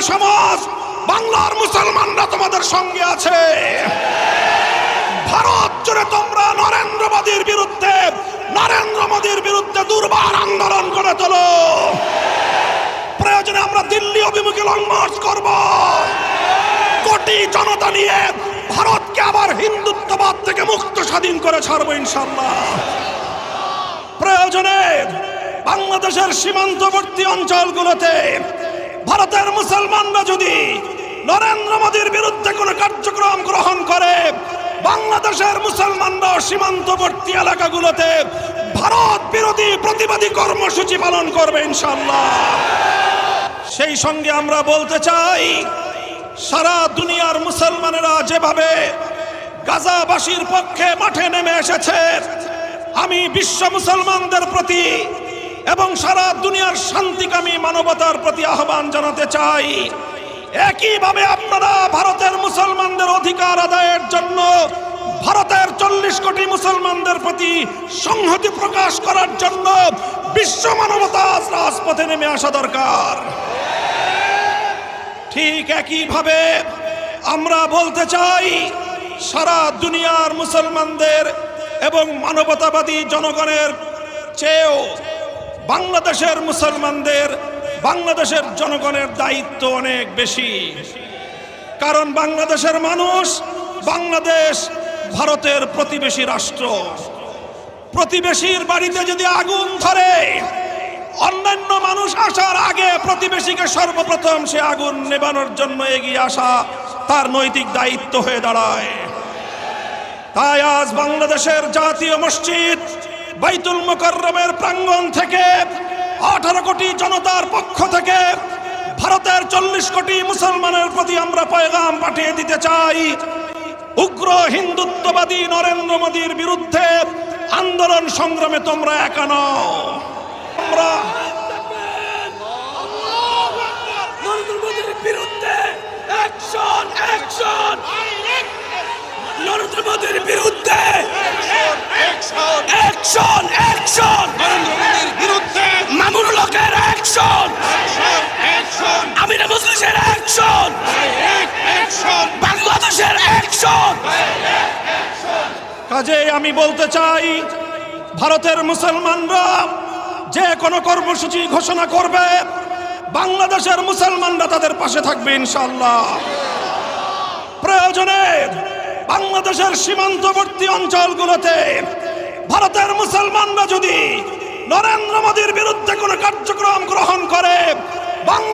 সমাজ, বাংলার মুসলমানরা তোমাদের সঙ্গে আছে। ভারত জুড়ে তোমরা নরেন্দ্র মোদীর বিরুদ্ধে দুর্বার আন্দোলন করে তোলো। প্রয়োজনে আমরা দিল্লি অভিমুখে লং মার্চ করব। কোটি জনতা নিয়ে ভারতকে আবার হিন্দুত্ববাদ থেকে মুক্ত স্বাধীন করে ছাড়বো ইনশাআল্লাহ। প্রয়োজনে বাংলাদেশের সীমান্তবর্তী অঞ্চলগুলোতে ভারতের মুসলমানরা যদি নরেন্দ্র মোদীর বিরুদ্ধে কোনো কার্যক্রম গ্রহণ করে, বাংলাদেশের মুসলমানরা সীমান্তবর্তী এলাকাগুলোতে ভারত বিরোধী প্রতিবাদী কর্মসূচি পালন করবে ইনশাআল্লাহ। সেই সঙ্গে আমরা বলতে চাই, সারা দুনিয়ার মুসলমানেরা যেভাবে গাজাবাসীর পক্ষে মাঠে নেমে এসেছে, আমি বিশ্ব মুসলমানদের প্রতি এবং সারা দুনিয়ার শান্তিকামী মানবতার প্রতি আহ্বান জানাতে চাই, একইভাবে আপনারা ভারতের মুসলমানদের অধিকার আদায়ের জন্য ভারতের 40 কোটি মুসলমানদের প্রতি সংহতি প্রকাশ করার জন্য বিশ্ব মানবতা রাজপথে নেমে আসা দরকার। ঠিক একইভাবে আমরা বলতে চাই, সারা দুনিয়ার মুসলমানদের এবং মানবতাবাদী জনগণের চেয়েও বাংলাদেশের মুসলমানদের, বাংলাদেশের জনগণের দায়িত্ব অনেক বেশি। কারণ বাংলাদেশের মানুষ, বাংলাদেশ ভারতের প্রতিবেশী রাষ্ট্র। প্রতিবেশীর বাড়িতে যদি আগুন ধরে, অন্যান্য মানুষ আসার আগে প্রতিবেশীকে সর্বপ্রথম সে আগুন নেভানোর জন্য এগিয়ে আসা তার নৈতিক দায়িত্ব হয়ে দাঁড়ায়। তাই আজ বাংলাদেশের জাতীয় মসজিদ বাইতুল মুকাররমের প্রাঙ্গণ থেকে 18 কোটি জনতার পক্ষ থেকে ভারতের 40 কোটি মুসলমানের প্রতি আমরা পয়গাম পাঠিয়ে দিতে চাই, উগ্র হিন্দুত্ববাদী নরেন্দ্র মোদীর বিরুদ্ধে আন্দোলন সংগ্রামে তোমরা একা নও। আমরা নরেন্দ্র মোদীর বিরুদ্ধে অ্যাকশন, অ্যাকশন, নরেন্দ্র মোদীর বিরুদ্ধে অ্যাকশন, অ্যাকশন, নরেন্দ্র মোদীর বিরুদ্ধে মামুনুল হকের অ্যাকশন, অ্যাকশন, আমির মজলিসের অ্যাকশন, অ্যাকশন, বাংলাদেশের অ্যাকশন। কাজেই আমি বলতে চাই, ভারতের মুসলমানরা যে কোনো কর্মসূচি ঘোষণা করবে, বাংলাদেশের মুসলমানরা তাদের পাশে থাকবে ইনশাআল্লাহ। প্রয়োজনে বাংলাদেশের সীমান্তবর্তী অঞ্চলগুলোতে ভারতের মুসলমানরা যদি নরেন্দ্র মোদীর বিরুদ্ধে কোনো কার্যক্রম গ্রহণ করে,